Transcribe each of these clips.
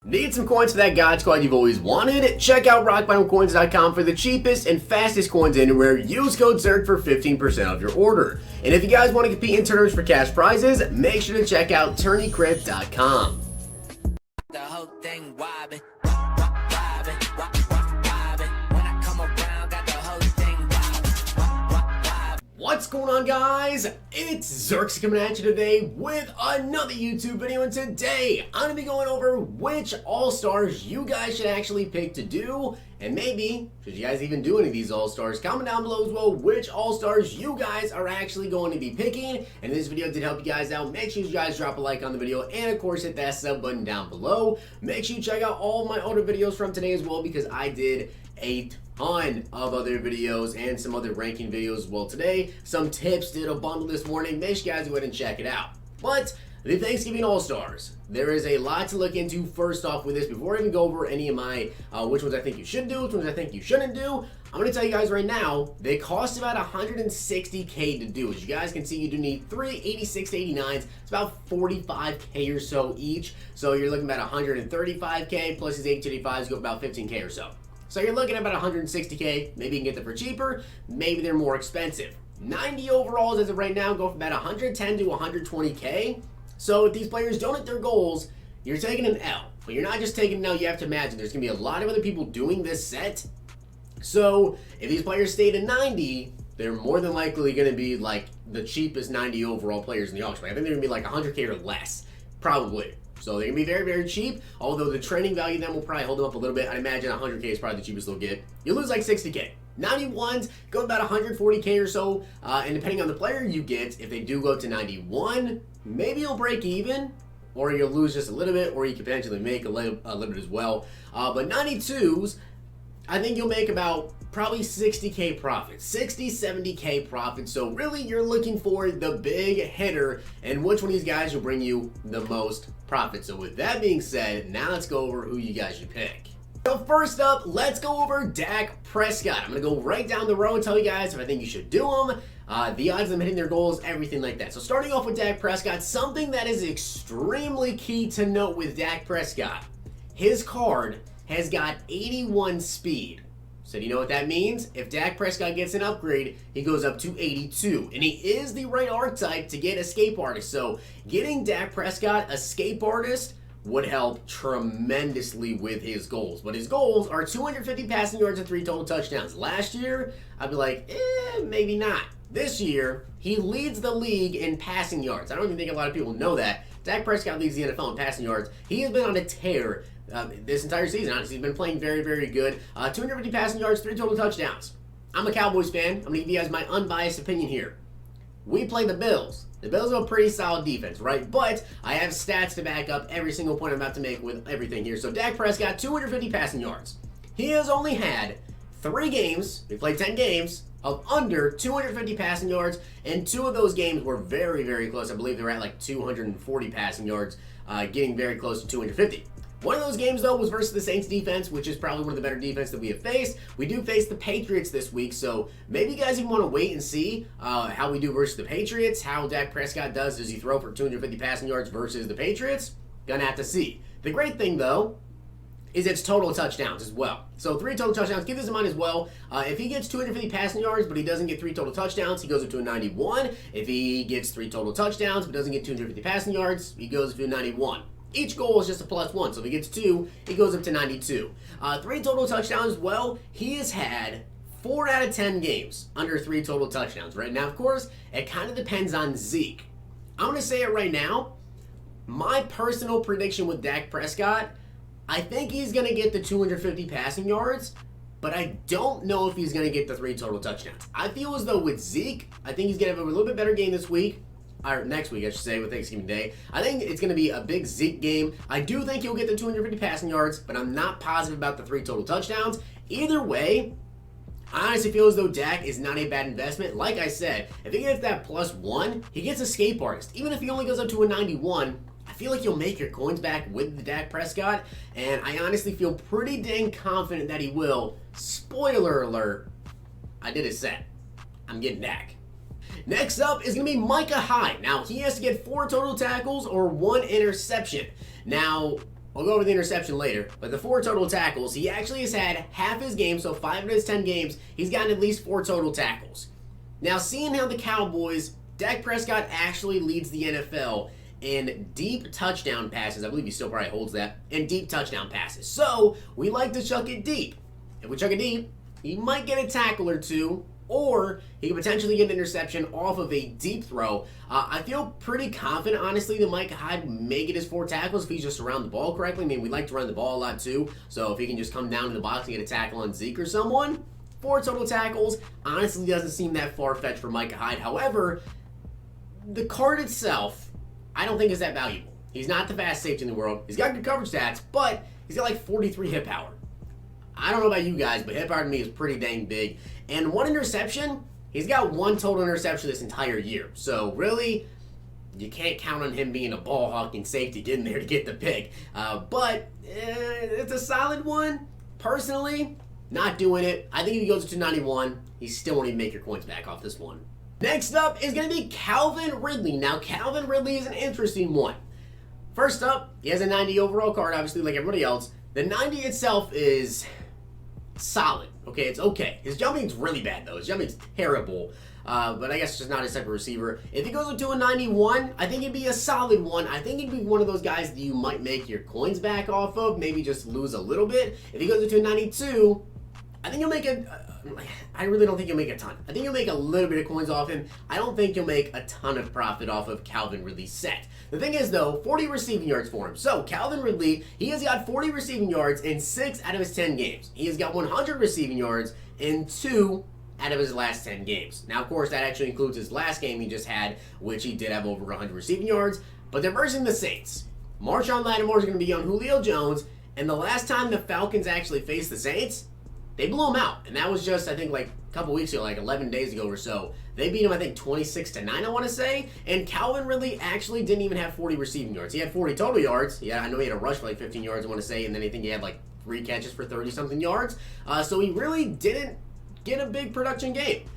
Need some coins for that God Squad you've always wanted? Check out rockbottomcoins.com for the cheapest and fastest coins anywhere. Use code ZERK for 15% off your order. And if you guys want to compete in tournaments for cash prizes, make sure to check out tourneycrypt.com. The whole thing wobbin'. What's going on, guys? It's Zirksee coming at you today with another YouTube video, and today I'm going to be going over which All-Stars you guys should actually pick to do, and maybe, should you guys even do any of these All-Stars, comment down below as well which All-Stars you guys are actually going to be picking. And if this video did help you guys out, make sure you guys drop a like on the video, and of course hit that sub button down below. Make sure you check out all of my other videos from today as well, because I did a ton of other videos and some other ranking videos as well today. Some tips, did a bundle this morning. Make sure you guys go ahead and check it out. But the Thanksgiving All-Stars, there is a lot to look into first off with this. Before I even go over any of my which ones I think you should do, which ones I think you shouldn't do, I'm going to tell you guys right now, they cost about $160K to do. As you guys can see, you do need 3 86 to 89s. It's about $45K or so each. So you're looking at $135K plus these 825s go about $15K or so. So you're looking at about $160K. Maybe you can get them for cheaper. Maybe they're more expensive. 90 overalls as of right now go from about 110 to 120K. So if these players don't hit their goals, you're taking an L. But you're not just taking an L. You have to imagine there's going to be a lot of other people doing this set. So if these players stay to 90, they're more than likely going to be like the cheapest 90 overall players in the auction. I think they're going to be like 100K or less, probably. So they're going to be very, very cheap, although the training value then will probably hold them up a little bit. I imagine 100K is probably the cheapest they'll get. You lose like 60K. 91s go about 140K or so, and depending on the player you get, if they do go up to 91, maybe you'll break even, or you'll lose just a little bit, or you could potentially make a little bit as well. But 92s, I think you'll make about probably 60K profit, 60, 70K profit. So really you're looking for the big hitter and which one of these guys will bring you the most profit. So with that being said, now let's go over who you guys should pick. So first up, let's go over Dak Prescott. I'm going to go right down the row and tell you guys if I think you should do them, the odds of them hitting their goals, everything like that. So starting off with Dak Prescott, something that is extremely key to note with Dak Prescott, his card has got 81 speed. So do you know what that means? If Dak Prescott gets an upgrade, he goes up to 82. And he is the right archetype to get escape artist. So getting Dak Prescott escape artist would help tremendously with his goals. But his goals are 250 passing yards and 3 total touchdowns. Last year, I'd be like, maybe not. This year, he leads the league in passing yards. I don't even think a lot of people know that. Dak Prescott leads the NFL in passing yards. He has been on a tear this entire season. Honestly, he's been playing very, very good. 250 passing yards, 3 total touchdowns. I'm a Cowboys fan. I'm going to give you guys my unbiased opinion here. We play the Bills. The Bills have a pretty solid defense, right? But I have stats to back up every single point I'm about to make with everything here. So Dak Prescott, 250 passing yards. He has only had 3 games, we played 10 games, of under 250 passing yards, and 2 of those games were very, very close. I believe they were at like 240 passing yards, getting very close to 250. One of those games, though, was versus the Saints defense, which is probably one of the better defense that we have faced. We do face the Patriots this week, so maybe you guys even want to wait and see how we do versus the Patriots, how Dak Prescott does. Does he throw for 250 passing yards versus the Patriots? Gonna have to see. The great thing, though, is it's total touchdowns as well. So 3 total touchdowns, keep this in mind as well. If he gets 250 passing yards, but he doesn't get 3 total touchdowns, he goes up to a 91. If he gets 3 total touchdowns, but doesn't get 250 passing yards, he goes up to a 91. Each goal is just a +1, so if he gets 2, he goes up to 92. 3 total touchdowns, well, he has had 4 out of 10 games under 3 total touchdowns, right? Now, of course, it kind of depends on Zeke. I'm going to say it right now. My personal prediction with Dak Prescott, I think he's going to get the 250 passing yards, but I don't know if he's going to get the 3 total touchdowns. I feel as though with Zeke, I think he's going to have a little bit better game this week. Or next week, I should say, with Thanksgiving Day. I think it's going to be a big Zeke game. I do think he'll get the 250 passing yards, but I'm not positive about the 3 total touchdowns. Either way, I honestly feel as though Dak is not a bad investment. Like I said, if he gets that +1, he gets escape artist. Even if he only goes up to a 91, I feel like you'll make your coins back with the Dak Prescott, and I honestly feel pretty dang confident that he will. Spoiler alert, I did a set. I'm getting Dak. Next up is going to be Micah Hyde. Now, he has to get 4 total tackles or 1 interception. Now, We'll go over the interception later, but the 4 total tackles, he actually has had half his game, so 5 of his 10 games, he's gotten at least 4 total tackles. Now, seeing how the Cowboys, Dak Prescott actually leads the NFL in deep touchdown passes. I believe he still probably holds that, in deep touchdown passes. So, we like to chuck it deep. If we chuck it deep, he might get a tackle or 2, or he could potentially get an interception off of a deep throw. I feel pretty confident, honestly, that Micah Hyde may get his 4 tackles if he's just around the ball correctly. I mean, we like to run the ball a lot too, so if he can just come down in the box and get a tackle on Zeke or someone, 4 total tackles, honestly doesn't seem that far-fetched for Micah Hyde. However, the card itself, I don't think is that valuable. He's not the fast safety in the world. He's got good coverage stats, but he's got like 43 hit power. I don't know about you guys, but hit power to me is pretty dang big. And 1 interception, he's got 1 total interception this entire year. So really, you can't count on him being a ball hawking safety getting there to get the pick. But it's a solid one. Personally, not doing it. I think if he goes to 291, he still won't even make your coins back off this one. Next up is going to be Calvin Ridley. Now, Calvin Ridley is an interesting one. First up, he has a 90 overall card, obviously, like everybody else. The 90 itself is solid. Okay, it's okay. His jumping's really bad, though. His jumping's terrible. But I guess it's just not his type of receiver. If he goes up to a 91, I think it'd be a solid one. I think he'd be one of those guys that you might make your coins back off of, maybe just lose a little bit. If he goes up to a 92, I think you'll make I really don't think you'll make a ton. I think you'll make a little bit of coins off him. I don't think you'll make a ton of profit off of Calvin Ridley's set. The thing is, though, 40 receiving yards for him. So, Calvin Ridley, he has got 40 receiving yards in 6 out of his 10 games. He has got 100 receiving yards in 2 out of his last 10 games. Now, of course, that actually includes his last game he just had, which he did have over 100 receiving yards. But they're versing the Saints. Marshawn Lattimore is going to be on Julio Jones. And the last time the Falcons actually faced the Saints, they blew him out. And that was just, I think, like a couple weeks ago, like 11 days ago or so. They beat him, I think, 26-9, I want to say. And Calvin Ridley actually didn't even have 40 receiving yards. He had 40 total yards. Yeah, I know he had a rush for like 15 yards, I want to say. And then I think he had like 3 catches for 30-something yards. So he really didn't get a big production game.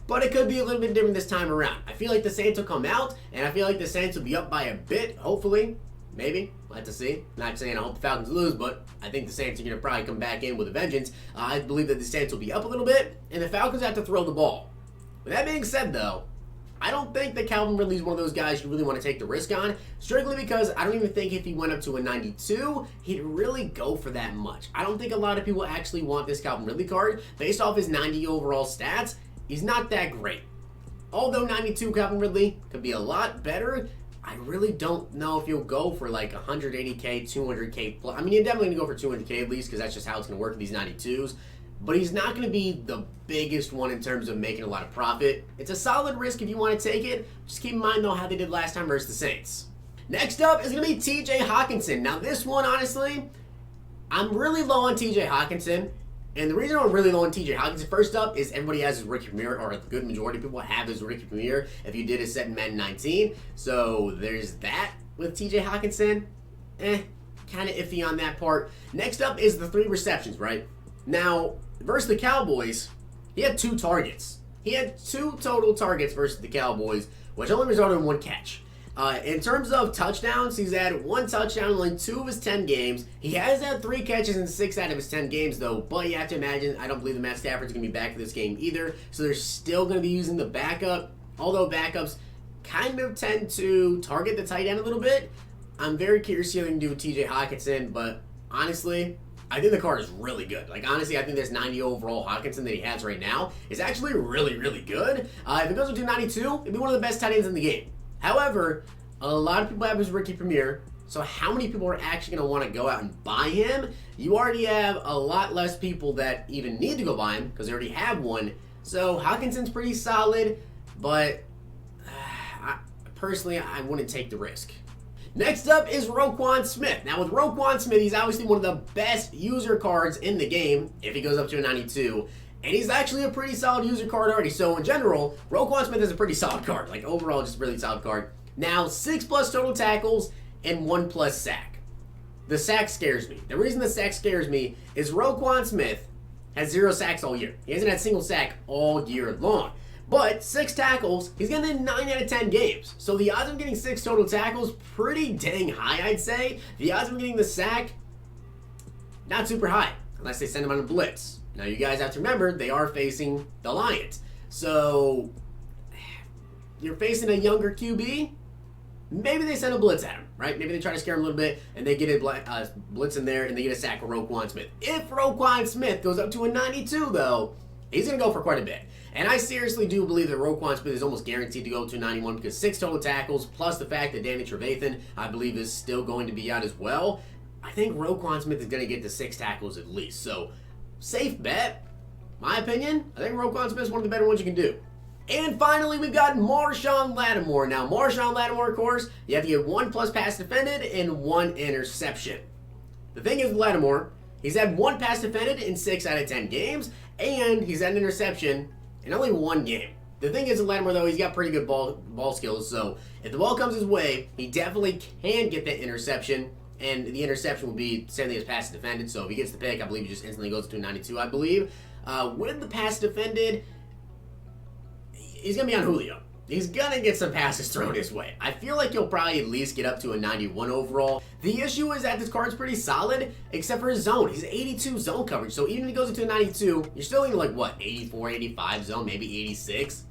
But it could be a little bit different this time around. I feel like the Saints will come out, and I feel like the Saints will be up by a bit, hopefully. Maybe. We'll have to see. Not saying I hope the Falcons lose, but I think the Saints are going to probably come back in with a vengeance. I believe that the Saints will be up a little bit, and the Falcons have to throw the ball. With that being said, though, I don't think that Calvin Ridley is one of those guys you really want to take the risk on, strictly because I don't even think if he went up to a 92, he'd really go for that much. I don't think a lot of people actually want this Calvin Ridley card. Based off his 90 overall stats, he's not that great. Although 92 Calvin Ridley could be a lot better, I really don't know if you'll go for like 180K, 200K plus. I mean, you're definitely going to go for 200K at least because that's just how it's going to work with these 92s. But he's not going to be the biggest one in terms of making a lot of profit. It's a solid risk if you want to take it. Just keep in mind, though, how they did last time versus the Saints. Next up is going to be TJ Hockenson. Now, this one, honestly, I'm really low on TJ Hockenson. And the reason I'm really low on TJ Hockenson, first up, is everybody has his rookie premiere, or a good majority of people have his rookie premiere if you did his set in Madden 19. So there's that with TJ Hockenson. Kind of iffy on that part. Next up is the 3 receptions, right? Now, versus the Cowboys, he had 2 targets. He had 2 total targets versus the Cowboys, which only resulted in 1 catch. In terms of touchdowns, he's had 1 touchdown in only 2 of his 10 games. He has had 3 catches in 6 out of his 10 games, though. But you have to imagine, I don't believe that Matt Stafford's going to be back for this game either. So they're still going to be using the backup. Although backups kind of tend to target the tight end a little bit. I'm very curious to see what they can do with TJ Hockenson. But honestly, I think the card is really good. Like, honestly, I think this 90 overall Hockenson that he has right now is actually really, really good. If it goes to 92, it'd be one of the best tight ends in the game. However, a lot of people have his rookie premiere, so how many people are actually going to want to go out and buy him? You already have a lot less people that even need to go buy him because they already have one. So Hockenson's pretty solid, but personally, I wouldn't take the risk. Next up is Roquan Smith. Now with Roquan Smith, he's obviously one of the best user cards in the game if he goes up to a 92. And he's actually a pretty solid user card already. So in general, Roquan Smith is a pretty solid card. Like overall, just a really solid card. Now, 6+ total tackles and 1+ sack. The sack scares me. The reason the sack scares me is Roquan Smith has 0 sacks all year. He hasn't had a single sack all year long. But 6 tackles, he's getting in 9 out of 10 games. So the odds of getting 6 total tackles, pretty dang high, I'd say. The odds of getting the sack, not super high, unless they send him on a blitz. Now you guys have to remember, they are facing the Lions. So, you're facing a younger QB, maybe they send a blitz at him, right? Maybe they try to scare him a little bit, and they get a blitz in there, and they get a sack with Roquan Smith. If Roquan Smith goes up to a 92, though, he's going to go for quite a bit. And I seriously do believe that Roquan Smith is almost guaranteed to go to 91 because 6 total tackles, plus the fact that Danny Trevathan, I believe, is still going to be out as well. I think Roquan Smith is going to get to 6 tackles at least. So, safe bet. My opinion, I think Roquan Smith is one of the better ones you can do. And finally, we've got Marshawn Lattimore. Now, Marshawn Lattimore, of course, you have to get 1+ pass defended and 1 interception. The thing is with Lattimore, he's had 1 pass defended in 6 out of 10 games, and he's had an interception in only 1 game. The thing is with Lattimore, though, he's got pretty good ball skills, so if the ball comes his way, he definitely can get that interception, and the interception will be the same thing as pass defended, so if he gets the pick, I believe he just instantly goes to 92, I believe. With the pass defended, he's going to be on Julio. He's going to get some passes thrown his way. I feel like he'll probably at least get up to a 91 overall. The issue is that this card's pretty solid, except for his zone. He's 82 zone coverage, so even if he goes up to a 92, you're still in like, what, 84, 85 zone, maybe 86?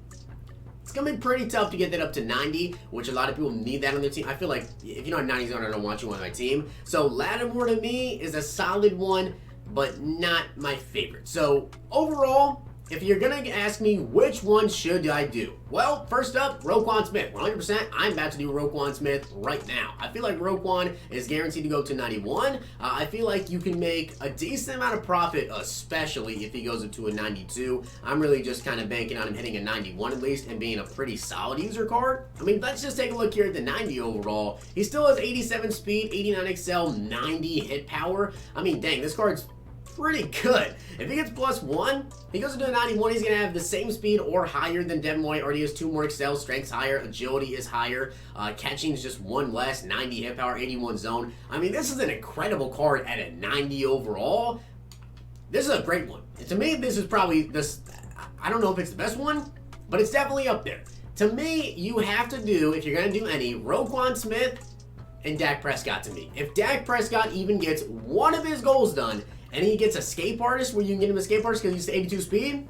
It's going to be pretty tough to get that up to 90, which a lot of people need that on their team. I feel like if you're not 90 zone, I don't want you on my team. So Lattimore to me is a solid one, but not my favorite. So overall, if you're going to ask me which one should I do, well, first up, Roquan Smith. 100%, I'm about to do Roquan Smith right now. I feel like Roquan is guaranteed to go to 91. I feel like you can make a decent amount of profit, especially if he goes up to a 92. I'm really just kind of banking on him hitting a 91 at least and being a pretty solid user card. I mean, let's just take a look here at the 90 overall. He still has 87 speed, 89 excel, 90 hit power. I mean, dang, this card's pretty good. If he gets +1, he goes into a 91, he's going to have the same speed or higher than Devin White. Already has 2 more excel, strength's higher, agility is higher, catching is just 1 less, 90 hit power, 81 zone. I mean, this is an incredible card at a 90 overall. This is a great one. To me, this is probably this. I don't know if it's the best one, but it's definitely up there. To me, you have to do, if you're going to do any, Roquan Smith and Dak Prescott to me. If Dak Prescott even gets one of his goals done, and he gets escape artist where you can get him escape artist because he's 82 speed,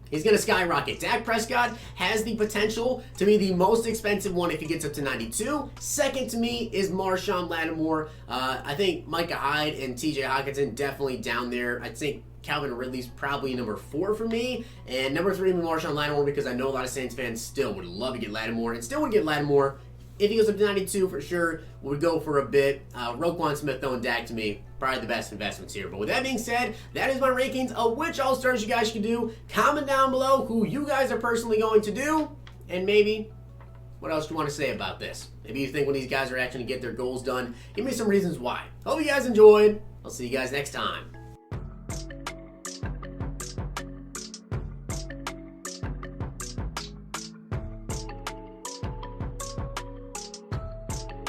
he's going to skyrocket. Dak Prescott has the potential to be the most expensive one if he gets up to 92. Second to me is Marshawn Lattimore. I think Micah Hyde and TJ Hockenson definitely down there. I think Calvin Ridley's probably number 4 for me. And number 3 would be Marshawn Lattimore because I know a lot of Saints fans still would love to get Lattimore and still would get Lattimore. If he goes up to 92 for sure, would go for a bit. Roquan Smith, though, and Dak to me, probably the best investments here. But with that being said, that is my rankings of which All-Stars you guys can do. Comment down below who you guys are personally going to do. And maybe what else do you want to say about this? Maybe you think when these guys are actually going to get their goals done. Give me some reasons why. Hope you guys enjoyed. I'll see you guys next time.